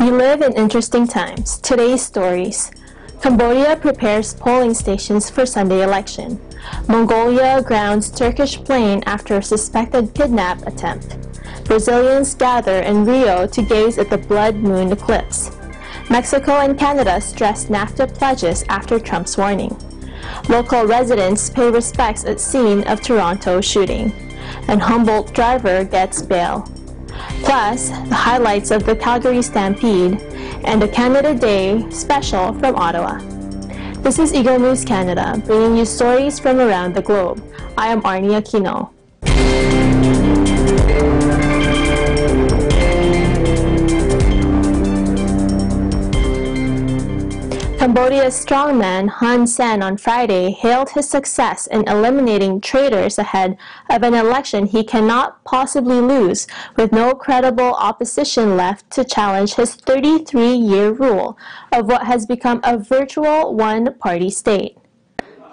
We live in interesting times. Today's stories. Cambodia prepares polling stations for Sunday election. Mongolia grounds Turkish plane after suspected kidnap attempt. Brazilians gather in Rio to gaze at the blood moon eclipse. Mexico and Canada stress NAFTA pledges after Trump's warning. Local residents pay respects at scene of Toronto shooting. And Humboldt driver gets bail. Plus, the highlights of the Calgary Stampede and a Canada Day special from Ottawa. This is Eagle News Canada, bringing you stories from around the globe. I am Arnie Aquino. Cambodia's strongman Hun Sen on Friday hailed his success in eliminating traitors ahead of an election he cannot possibly lose, with no credible opposition left to challenge his 33-year rule of what has become a virtual one-party state.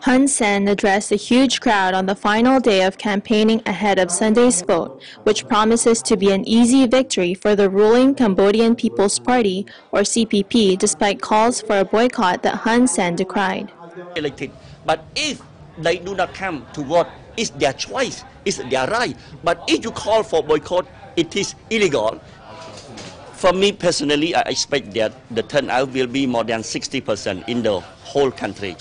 Hun Sen addressed a huge crowd on the final day of campaigning ahead of Sunday's vote, which promises to be an easy victory for the ruling Cambodian People's Party, or CPP, despite calls for a boycott that Hun Sen decried. Elected. But if they do not come to vote, it's their choice, it's their right. But if you call for boycott, it is illegal. For me personally, I expect that the turnout will be more than 60% in the whole country.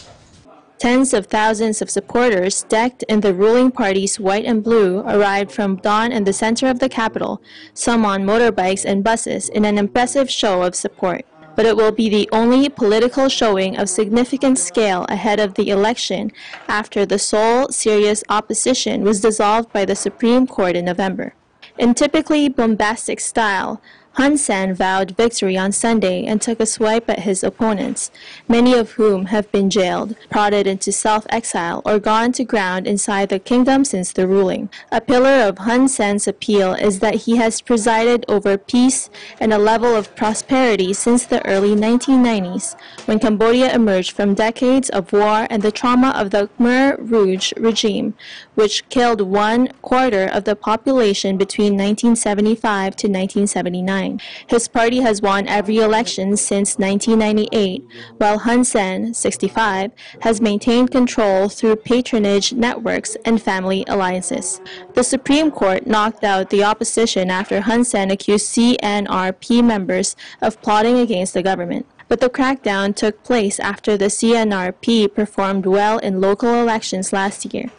Tens of thousands of supporters decked in the ruling party's white and blue arrived from dawn in the center of the capital, some on motorbikes and buses, in an impressive show of support. But it will be the only political showing of significant scale ahead of the election after the sole serious opposition was dissolved by the Supreme Court in November. In typically bombastic style, Hun Sen vowed victory on Sunday and took a swipe at his opponents, many of whom have been jailed, prodded into self-exile, or gone to ground inside the kingdom since the ruling. A pillar of Hun Sen's appeal is that he has presided over peace and a level of prosperity since the early 1990s, when Cambodia emerged from decades of war and the trauma of the Khmer Rouge regime, which killed 1/4 of the population between 1975 to 1979. His party has won every election since 1998, while Hun Sen, 65, has maintained control through patronage networks and family alliances. The Supreme Court knocked out the opposition after Hun Sen accused CNRP members of plotting against the government. But the crackdown took place after the CNRP performed well in local elections last year,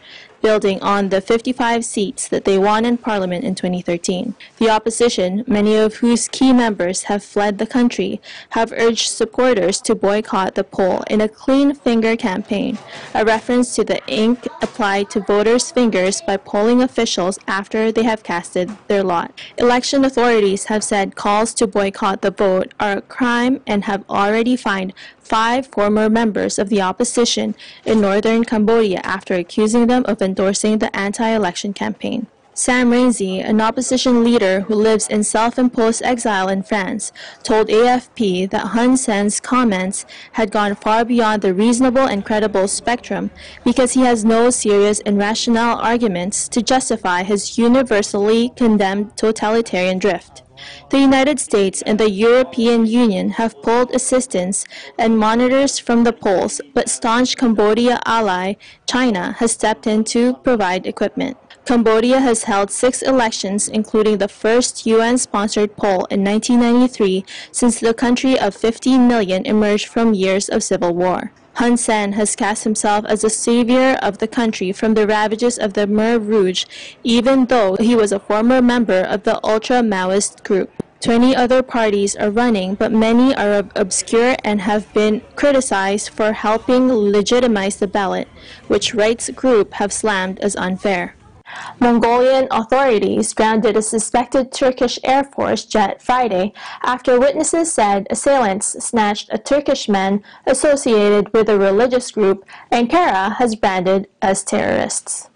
building on the 55 seats that they won in Parliament in 2013. The opposition, many of whose key members have fled the country, have urged supporters to boycott the poll in a clean finger campaign, a reference to the ink applied to voters' fingers by polling officials after they have casted their lot. Election authorities have said calls to boycott the vote are a crime and have already fined 5 former members of the opposition in northern Cambodia after accusing them of endorsing the anti-election campaign. Sam Rainsy, an opposition leader who lives in self-imposed exile in France, told AFP that Hun Sen's comments had gone far beyond the reasonable and credible spectrum because he has no serious and rational arguments to justify his universally condemned totalitarian drift. The United States and the European Union have pulled assistance and monitors from the polls, but staunch Cambodia ally China has stepped in to provide equipment. Cambodia has held 6 elections, including the first UN-sponsored poll in 1993 since the country of 15 million emerged from years of civil war. Hun Sen has cast himself as a savior of the country from the ravages of the Khmer Rouge, even though he was a former member of the ultra-Maoist group. 20 other parties are running, but many are obscure and have been criticized for helping legitimize the ballot, which rights groups have slammed as unfair. Mongolian authorities grounded a suspected Turkish Air Force jet Friday after witnesses said assailants snatched a Turkish man associated with a religious group Ankara has branded as terrorists.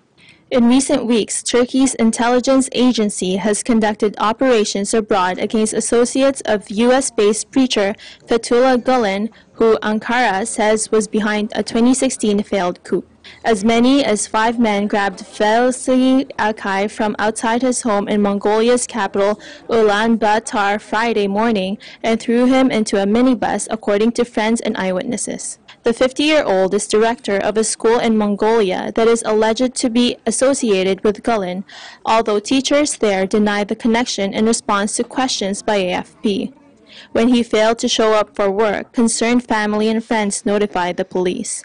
In recent weeks, Turkey's intelligence agency has conducted operations abroad against associates of U.S.-based preacher Fethullah Gulen, who Ankara says was behind a 2016 failed coup. As many as 5 men grabbed Velsy Akay from outside his home in Mongolia's capital Ulaanbaatar Friday morning and threw him into a minibus, according to friends and eyewitnesses. The 50-year-old is director of a school in Mongolia that is alleged to be associated with Gulen, although teachers there denied the connection in response to questions by AFP. When he failed to show up for work, concerned family and friends notified the police.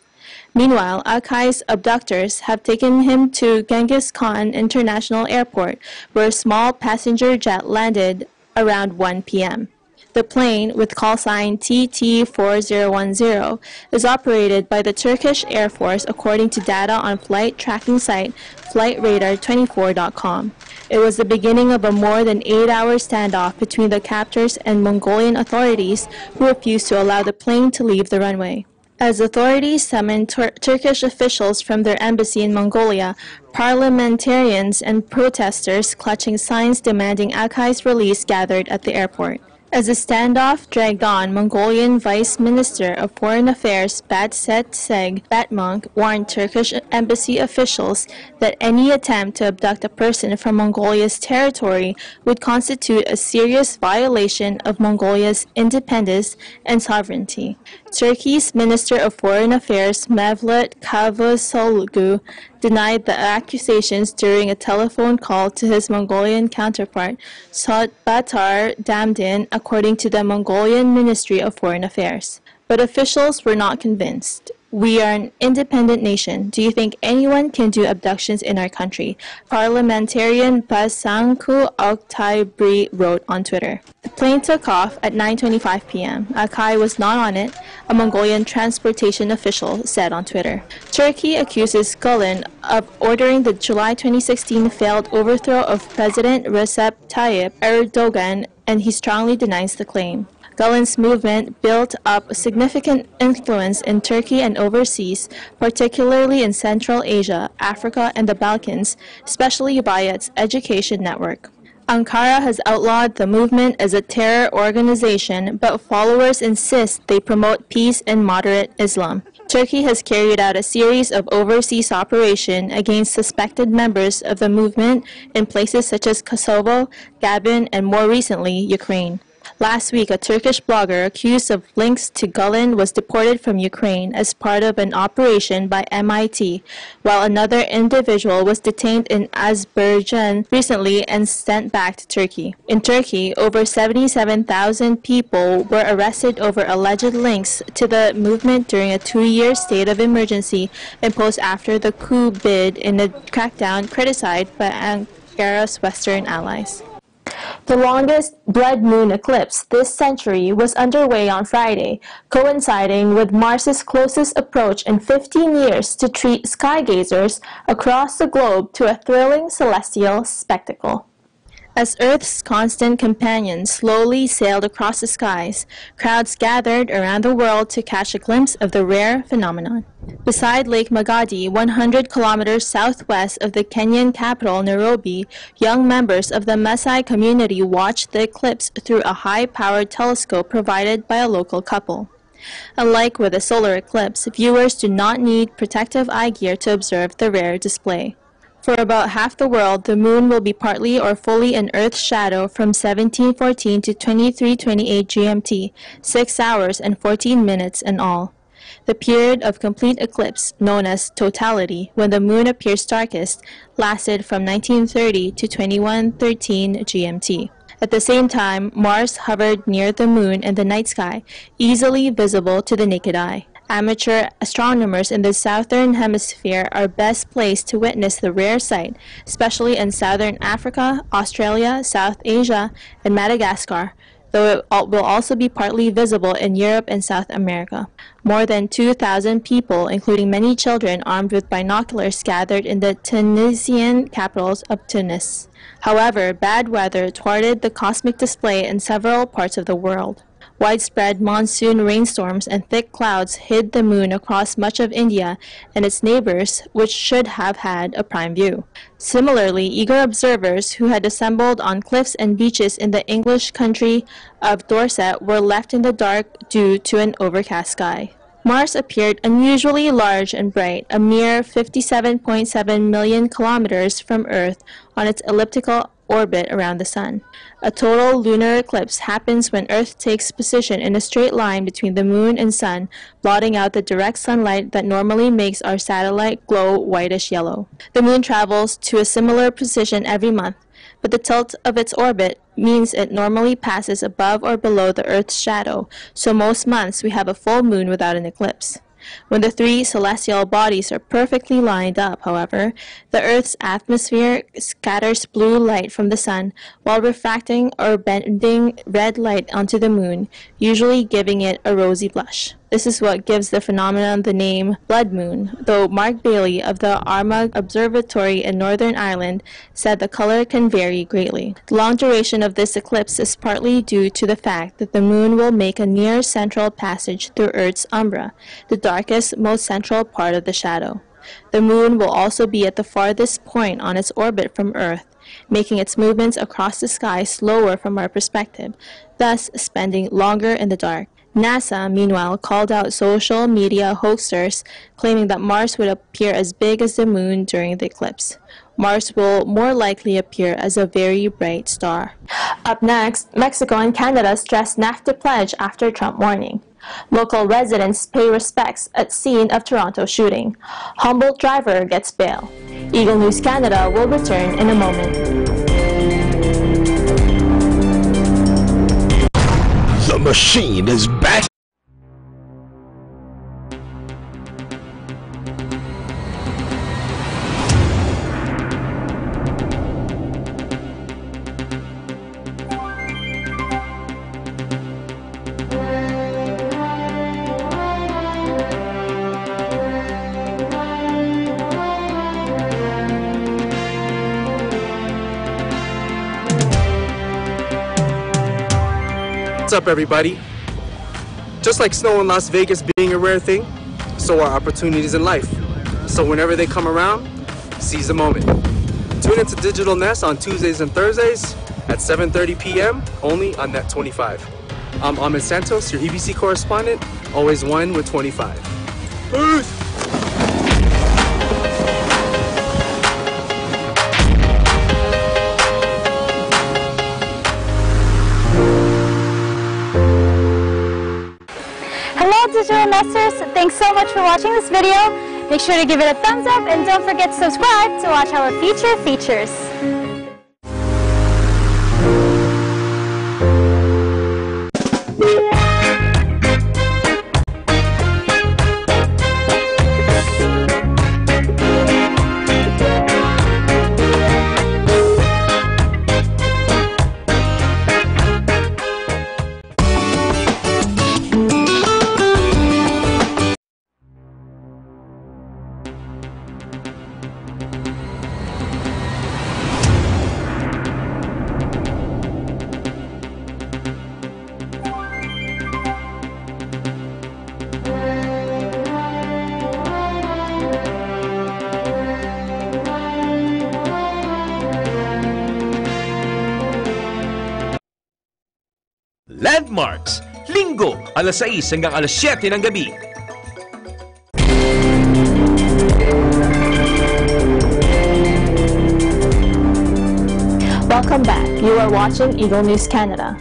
Meanwhile, Akai's abductors have taken him to Genghis Khan International Airport, where a small passenger jet landed around 1 p.m. The plane, with call sign TT4010, is operated by the Turkish Air Force according to data on flight tracking site FlightRadar24.com. It was the beginning of a more than 8-hour standoff between the captors and Mongolian authorities, who refused to allow the plane to leave the runway. As authorities summoned Turkish officials from their embassy in Mongolia, parliamentarians and protesters clutching signs demanding Akai's release gathered at the airport. As the standoff dragged on, Mongolian Vice Minister of Foreign Affairs Batsetseg Batmonk warned Turkish embassy officials that any attempt to abduct a person from Mongolia's territory would constitute a serious violation of Mongolia's independence and sovereignty. Turkey's Minister of Foreign Affairs Mevlut Cavusoglu denied the accusations during a telephone call to his Mongolian counterpart, Sotbatar Damdin, according to the Mongolian Ministry of Foreign Affairs. But officials were not convinced. "We are an independent nation. Do you think anyone can do abductions in our country?" Parliamentarian Basanku Oktaybri wrote on Twitter. The plane took off at 9:25 p.m. Akay was not on it, a Mongolian transportation official said on Twitter. Turkey accuses Gulen of ordering the July 2016 failed overthrow of President Recep Tayyip Erdogan, and he strongly denies the claim. Gulen's movement built up significant influence in Turkey and overseas, particularly in Central Asia, Africa, and the Balkans, especially via its education network. Ankara has outlawed the movement as a terror organization, but followers insist they promote peace and moderate Islam. Turkey has carried out a series of overseas operations against suspected members of the movement in places such as Kosovo, Gabon, and more recently, Ukraine. Last week, a Turkish blogger accused of links to Gulen was deported from Ukraine as part of an operation by MIT, while another individual was detained in Azerbaijan recently and sent back to Turkey. In Turkey, over 77,000 people were arrested over alleged links to the movement during a 2-year state of emergency imposed after the coup bid in a crackdown criticized by Ankara's Western allies. The longest blood moon eclipse this century was underway on Friday, coinciding with Mars's closest approach in 15 years to treat skygazers across the globe to a thrilling celestial spectacle. As Earth's constant companion slowly sailed across the skies, crowds gathered around the world to catch a glimpse of the rare phenomenon. Beside Lake Magadi, 100 kilometers southwest of the Kenyan capital, Nairobi, young members of the Maasai community watched the eclipse through a high-powered telescope provided by a local couple. Unlike with a solar eclipse, viewers do not need protective eye gear to observe the rare display. For about half the world, the moon will be partly or fully in Earth's shadow from 1714 to 2328 GMT, 6 hours and 14 minutes in all. The period of complete eclipse, known as totality, when the moon appears darkest, lasted from 1930 to 2113 GMT. At the same time, Mars hovered near the moon in the night sky, easily visible to the naked eye. Amateur astronomers in the southern hemisphere are best placed to witness the rare sight, especially in southern Africa, Australia, South Asia, and Madagascar, though it will also be partly visible in Europe and South America. More than 2,000 people, including many children armed with binoculars, gathered in the Tunisian capital of Tunis. However, bad weather thwarted the cosmic display in several parts of the world. Widespread monsoon rainstorms and thick clouds hid the moon across much of India and its neighbors, which should have had a prime view. Similarly, eager observers who had assembled on cliffs and beaches in the English country of Dorset were left in the dark due to an overcast sky. Mars appeared unusually large and bright, a mere 57.7 million kilometers from Earth on its elliptical orbit around the Sun. A total lunar eclipse happens when Earth takes position in a straight line between the Moon and Sun, blotting out the direct sunlight that normally makes our satellite glow whitish yellow. The Moon travels to a similar position every month, but the tilt of its orbit means it normally passes above or below the Earth's shadow, so most months we have a full moon without an eclipse. When the three celestial bodies are perfectly lined up, however, the Earth's atmosphere scatters blue light from the Sun while refracting or bending red light onto the Moon, usually giving it a rosy blush. This is what gives the phenomenon the name blood moon, though Mark Bailey of the Armagh Observatory in Northern Ireland said the color can vary greatly. The long duration of this eclipse is partly due to the fact that the Moon will make a near central passage through Earth's umbra, the darkest, most central part of the shadow. The Moon will also be at the farthest point on its orbit from Earth, making its movements across the sky slower from our perspective, thus spending longer in the dark. NASA, meanwhile, called out social media hoaxers claiming that Mars would appear as big as the Moon during the eclipse. Mars will more likely appear as a very bright star. Up next, Mexico and Canada stress NAFTA pledge after Trump warning. Local residents pay respects at scene of Toronto shooting. Humboldt driver gets bail. Eagle News Canada will return in a moment. The machine is back. What's up, everybody? Just like snow in Las Vegas being a rare thing, so are opportunities in life. So whenever they come around, seize the moment. Tune into Digital Nest on Tuesdays and Thursdays at 7:30 p.m. only on Net 25. I'm Ahmed Santos, your EBC correspondent, always one with 25. Peace! Hello digital investors, thanks so much for watching this video. Make sure to give it a thumbs up and don't forget to subscribe to watch our future features. Landmarks, Linggo, alas 6 hanggang alas 7 ng gabi. Welcome back. You are watching Eagle News Canada.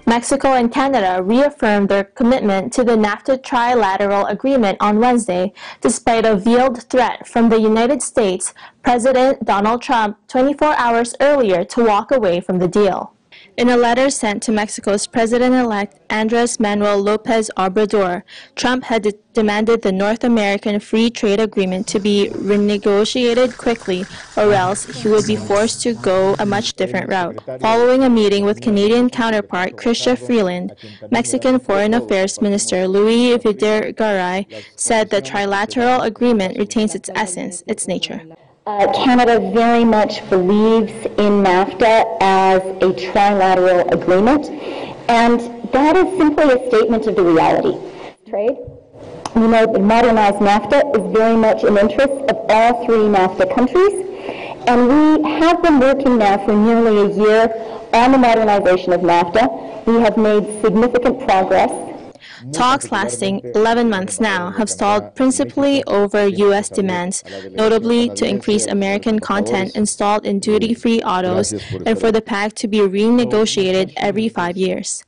Mexico and Canada reaffirmed their commitment to the NAFTA trilateral agreement on Wednesday, despite a veiled threat from the United States President Donald Trump 24 hours earlier to walk away from the deal. In a letter sent to Mexico's President-elect Andrés Manuel López Obrador, Trump had demanded the North American Free Trade Agreement to be renegotiated quickly, or else he would be forced to go a much different route. Following a meeting with Canadian counterpart Chrystia Freeland, Mexican Foreign Affairs Minister Luis Videgaray said the trilateral agreement retains its essence, its nature. Canada very much believes in NAFTA as a trilateral agreement, and that is simply a statement of the reality. Trade. We know that modernized NAFTA is very much in interest of all three NAFTA countries, and we have been working now for nearly a year on the modernization of NAFTA. We have made significant progress. Talks lasting 11 months now have stalled principally over U.S. demands, notably to increase American content installed in duty-free autos and for the pact to be renegotiated every 5 years.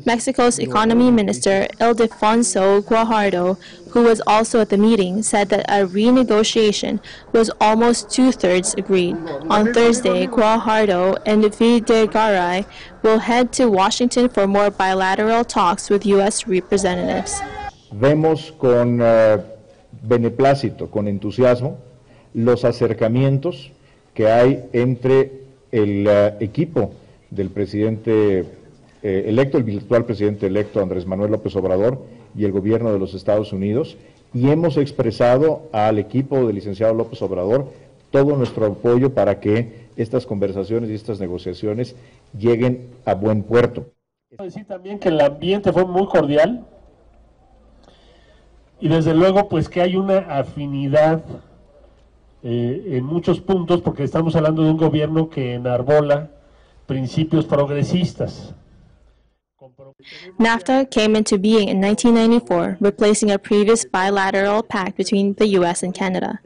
Mexico's Economy Minister Ildefonso Guajardo, who was also at the meeting, said that a renegotiation was almost two-thirds agreed. On Thursday, Guajardo and Videgaray will head to Washington for more bilateral talks with U.S. representatives. Vemos con beneplácito, con entusiasmo, los acercamientos que hay entre el equipo del presidente electo, el virtual presidente electo Andrés Manuel López Obrador y el gobierno de los Estados Unidos, y hemos expresado al equipo del licenciado López Obrador todo nuestro apoyo para que estas conversaciones y estas negociaciones lleguen a buen puerto. Quiero decir también que el ambiente fue muy cordial y desde luego pues que hay una afinidad en muchos puntos, porque estamos hablando de un gobierno que enarbola principios progresistas. NAFTA came into being in 1994, replacing a previous bilateral pact between the U.S. and Canada.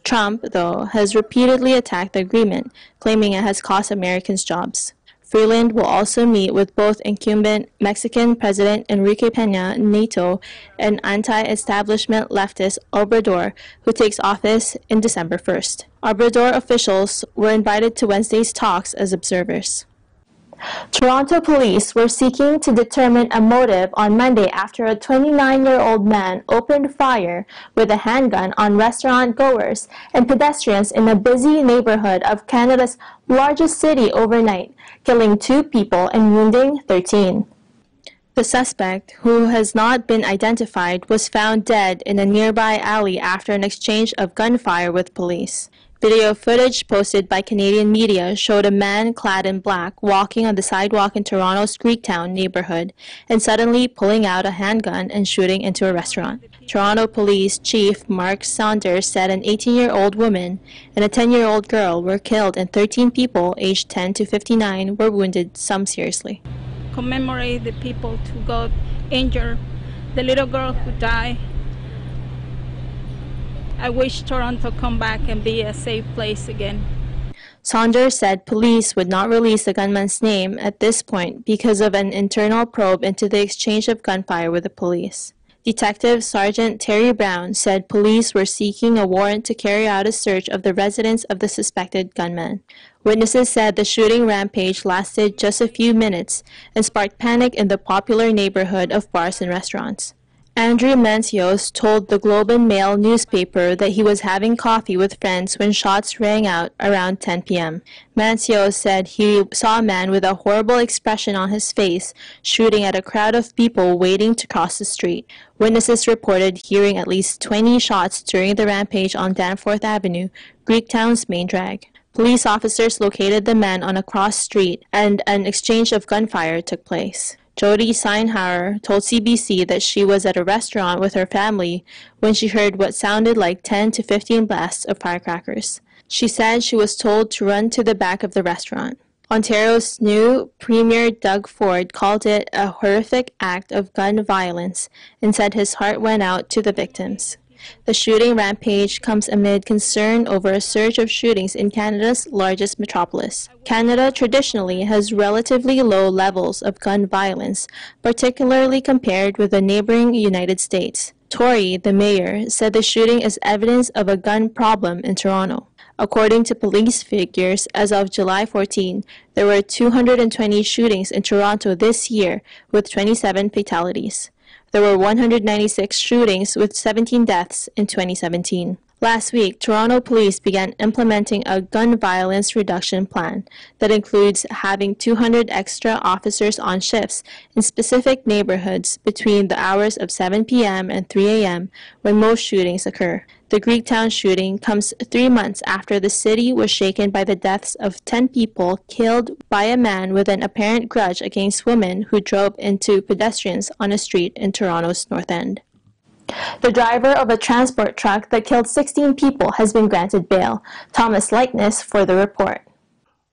Trump, though, has repeatedly attacked the agreement, claiming it has cost Americans jobs. Freeland will also meet with both incumbent Mexican President Enrique Peña Nieto and anti-establishment leftist Obrador, who takes office in December 1st. Obrador officials were invited to Wednesday's talks as observers. Toronto police were seeking to determine a motive on Monday after a 29-year-old man opened fire with a handgun on restaurant goers and pedestrians in a busy neighborhood of Canada's largest city overnight, killing 2 people and wounding 13. The suspect, who has not been identified, was found dead in a nearby alley after an exchange of gunfire with police. Video footage posted by Canadian media showed a man clad in black walking on the sidewalk in Toronto's Greektown neighborhood and suddenly pulling out a handgun and shooting into a restaurant. Toronto Police Chief Mark Saunders said an 18-year-old woman and a 10-year-old girl were killed and 13 people aged 10 to 59 were wounded, some seriously. Commemorate the people who got injured, the little girl who died. I wish Toronto come back and be a safe place again. Saunders said police would not release the gunman's name at this point because of an internal probe into the exchange of gunfire with the police. Detective Sergeant Terry Brown said police were seeking a warrant to carry out a search of the residence of the suspected gunman. Witnesses said the shooting rampage lasted just a few minutes and sparked panic in the popular neighborhood of bars and restaurants. Andrew Mancios told the Globe and Mail newspaper that he was having coffee with friends when shots rang out around 10 p.m. Mancios said he saw a man with a horrible expression on his face shooting at a crowd of people waiting to cross the street. Witnesses reported hearing at least 20 shots during the rampage on Danforth Avenue, Greektown's main drag. Police officers located the man on a cross street and an exchange of gunfire took place. Jody Seinhauer told CBC that she was at a restaurant with her family when she heard what sounded like 10 to 15 blasts of firecrackers. She said she was told to run to the back of the restaurant. Ontario's new Premier Doug Ford called it a horrific act of gun violence and said his heart went out to the victims. The shooting rampage comes amid concern over a surge of shootings in Canada's largest metropolis. Canada traditionally has relatively low levels of gun violence, particularly compared with the neighboring United States. Tory, the mayor, said the shooting is evidence of a gun problem in Toronto. According to police figures, as of July 14, there were 220 shootings in Toronto this year, with 27 fatalities. There were 196 shootings with 17 deaths in 2017. Last week, Toronto police began implementing a gun violence reduction plan that includes having 200 extra officers on shifts in specific neighborhoods between the hours of 7 p.m. and 3 a.m. when most shootings occur. The Greektown shooting comes 3 months after the city was shaken by the deaths of 10 people killed by a man with an apparent grudge against women who drove into pedestrians on a street in Toronto's North End. The driver of a transport truck that killed 16 people has been granted bail. Thomas Likeness for the report.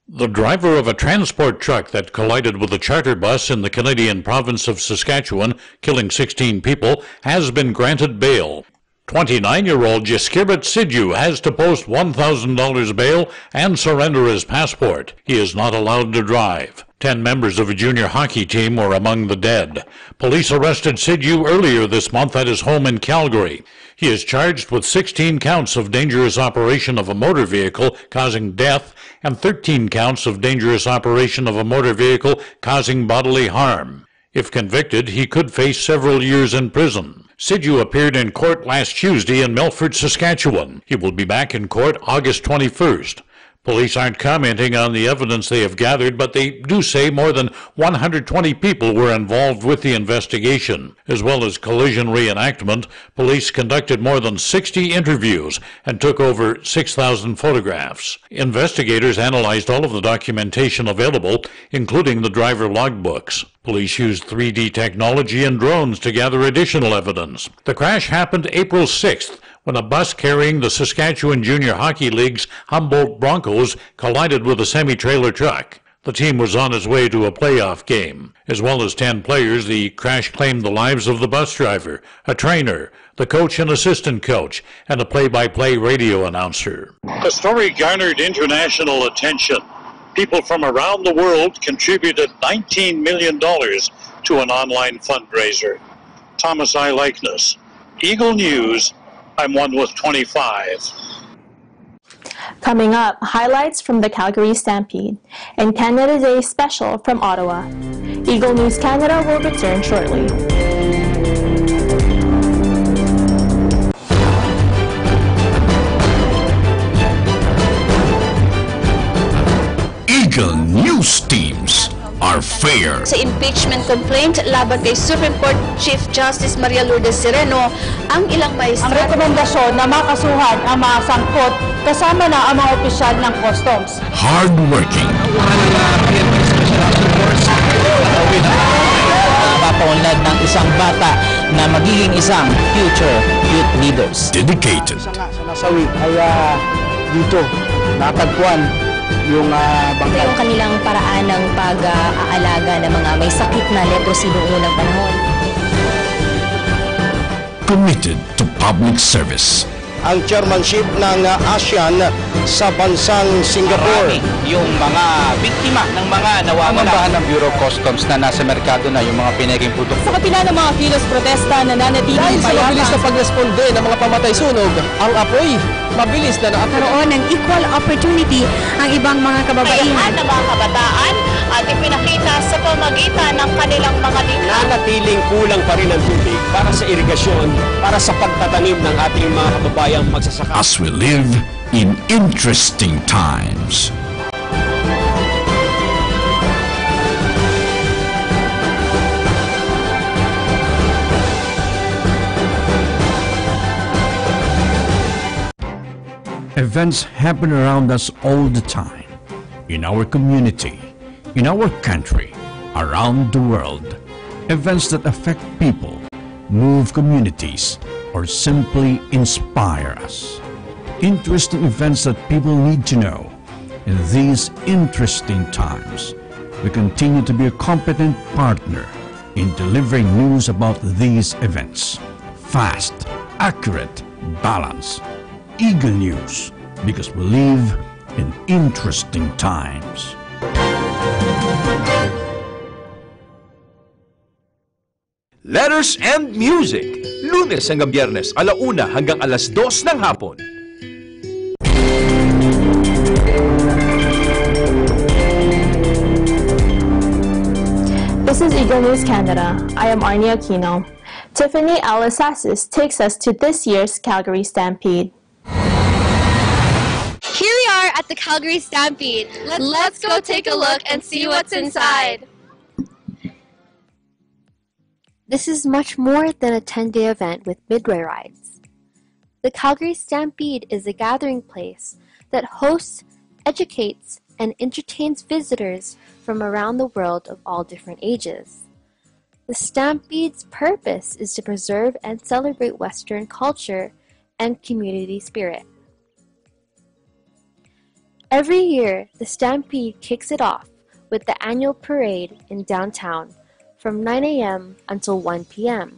The driver of a transport truck that collided with a charter bus in the Canadian province of Saskatchewan, killing 16 people, has been granted bail. 29-year-old Jiskirat Sidhu has to post $1,000 bail and surrender his passport. He is not allowed to drive. 10 members of a junior hockey team were among the dead. Police arrested Sidhu earlier this month at his home in Calgary. He is charged with 16 counts of dangerous operation of a motor vehicle causing death and 13 counts of dangerous operation of a motor vehicle causing bodily harm. If convicted, he could face several years in prison. Sidhu appeared in court last Tuesday in Milford, Saskatchewan. He will be back in court August 21st. Police aren't commenting on the evidence they have gathered, but they do say more than 120 people were involved with the investigation. As well as collision reenactment, police conducted more than 60 interviews and took over 6,000 photographs. Investigators analyzed all of the documentation available, including the driver logbooks. Police used 3D technology and drones to gather additional evidence. The crash happened April 6th, when a bus carrying the Saskatchewan Junior Hockey League's Humboldt Broncos collided with a semi-trailer truck. The team was on its way to a playoff game. As well as 10 players, the crash claimed the lives of the bus driver, a trainer, the coach and assistant coach, and a play-by-play radio announcer. The story garnered international attention. People from around the world contributed $19 million to an online fundraiser. Thomas I. Likeness, Eagle News. I'm one with 25. Coming up, highlights from the Calgary Stampede and Canada Day special from Ottawa. Eagle News Canada will return shortly. Eagle News teams are fair. Sa impeachment complaint laban kay Supreme Court Chief Justice Maria Lourdes Sereno, ang ilang Ang maestrado rekomendasyon na makasuhan ang mga sangkot kasama na ang mga opisyal ng customs. Hardworking. Papaunlad ng isang bata na magiging isang future youth leaders. Dedicated. Sa nasawi ay dito natagpuan yung bangkay. Yung kanilang paraan ng pag-aalaga ng mga may sakit na leprosy noong unang panahon. Committed to public service. Ang chairmanship ng ASEAN sa bansang Singapore. Yung mga biktima ng mga nawawala. Ang ng Bureau of Customs na nasa merkado na yung mga pinaking produkto. Sa kapila ng mga kilos protesta na nanatiling dahil sa mabilis na pagresponde ng mga pamatay sunog, ang apoy mabilis na nakakaroon ng equal opportunity ang ibang mga kababaihan. Kayahan ng mga kabataan at ipinakita sa pamagitan ng kanilang mga likha. Nanatiling kulang pa rin ang tubig para sa irigasyon, para sa pagtatanim ng ating mga kababayang magsasaka. As we live in interesting times. Events happen around us all the time, in our community, in our country, around the world. Events that affect people, move communities, or simply inspire us. Interesting events that people need to know. In these interesting times, we continue to be a competent partner in delivering news about these events. Fast, accurate, balanced. Eagle News, because we live in interesting times. Letters and Music, Lunes hanggang Biyernes, 1:00 hanggang 2:00 ng hapon. This is Eagle News Canada. I am Arnie Aquino. Tiffany Alasasis takes us to this year's Calgary Stampede. Here we are at the Calgary Stampede. Let's go take a look and see what's inside. This is much more than a 10-day event with midway rides. The Calgary Stampede is a gathering place that hosts, educates, and entertains visitors from around the world of all different ages. The Stampede's purpose is to preserve and celebrate Western culture and community spirit. Every year, the Stampede kicks it off with the annual parade in downtown from 9 a.m. until 1 p.m.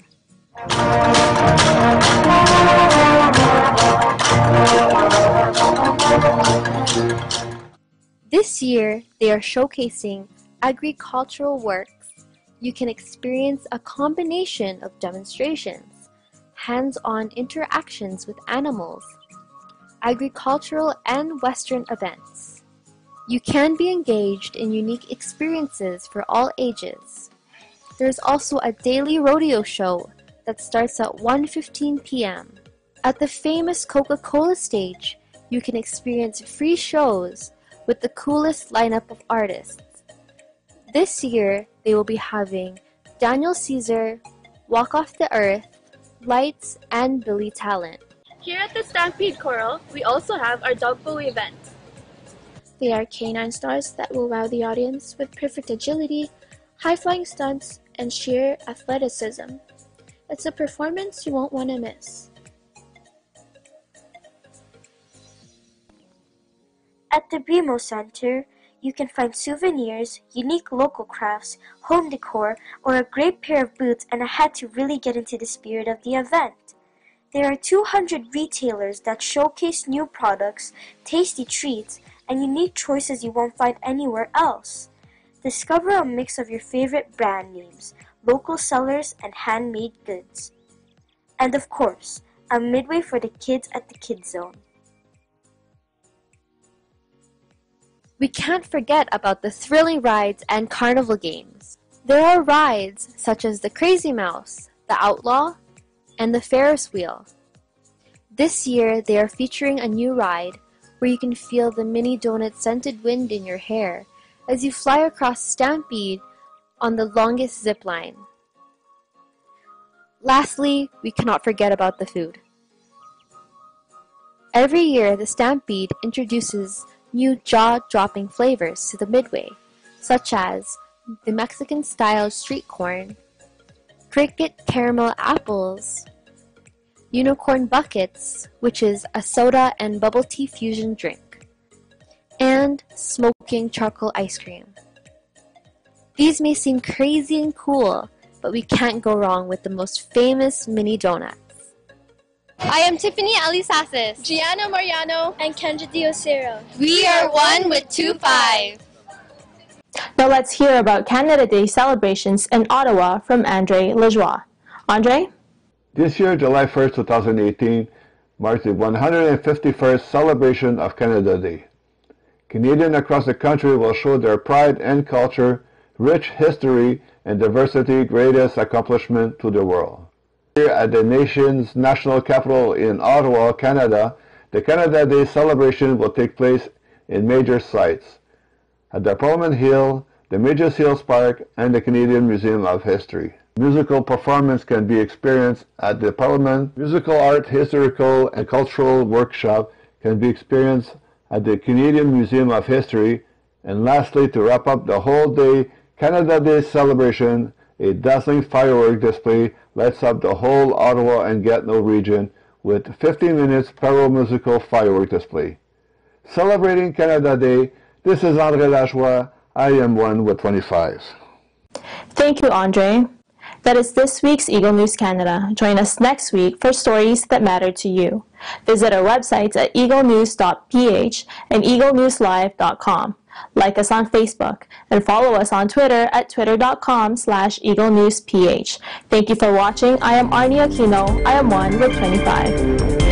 This year, they are showcasing agricultural works. You can experience a combination of demonstrations, hands-on interactions with animals, agricultural and Western events. You can be engaged in unique experiences for all ages. There's also a daily rodeo show that starts at 1:15 p.m. At the famous Coca-Cola stage, you can experience free shows with the coolest lineup of artists. This year, they will be having Daniel Caesar, Walk Off the Earth, Lights, and Billy Talent. Here at the Stampede Coral, we also have our dog bowl event. They are canine stars that will wow the audience with perfect agility, high-flying stunts, and sheer athleticism. It's a performance you won't want to miss. At the BMO Center, you can find souvenirs, unique local crafts, home decor, or a great pair of boots and a hat to really get into the spirit of the event. There are 200 retailers that showcase new products, tasty treats, and unique choices you won't find anywhere else. Discover a mix of your favorite brand names, local sellers, and handmade goods. And of course, a midway for the kids at the Kids Zone. We can't forget about the thrilling rides and carnival games. There are rides such as the Crazy Mouse, the Outlaw, and the Ferris wheel. This year, they are featuring a new ride where you can feel the mini donut scented wind in your hair as you fly across Stampede on the longest zip line. Lastly, we cannot forget about the food. Every year, the Stampede introduces new jaw-dropping flavors to the Midway, such as the Mexican-style street corn, cricket caramel apples, unicorn buckets, which is a soda and bubble tea fusion drink, and smoking charcoal ice cream. These may seem crazy and cool, but we can't go wrong with the most famous mini donuts. I am Tiffany Alisasis, Gianna Mariano, and Kendra Diosero. We are one with 2-5. Now let's hear about Canada Day celebrations in Ottawa from Andre Lajoie. Andre? This year, July 1st, 2018, marks the 151st celebration of Canada Day. Canadians across the country will show their pride and culture, rich history, and diversity greatest accomplishment to the world. Here at the nation's national capital in Ottawa, Canada, the Canada Day celebration will take place in major sites at the Parliament Hill, the Major Seals Park, and the Canadian Museum of History. Musical performance can be experienced at the Parliament. Musical art, historical, and cultural workshop can be experienced at the Canadian Museum of History. And lastly, to wrap up the whole day, Canada Day celebration, a dazzling firework display lights up the whole Ottawa and Gatineau region with 15 minutes pyro-musical firework display. Celebrating Canada Day, this is Andre Lajoie. I am one with 25. Thank you, Andre. That is this week's Eagle News Canada. Join us next week for stories that matter to you. Visit our websites at eaglenews.ph and eaglenewslive.com. Like us on Facebook, and follow us on Twitter at twitter.com/eaglenewsph. Thank you for watching. I am Arnie Aquino. I am one with 25.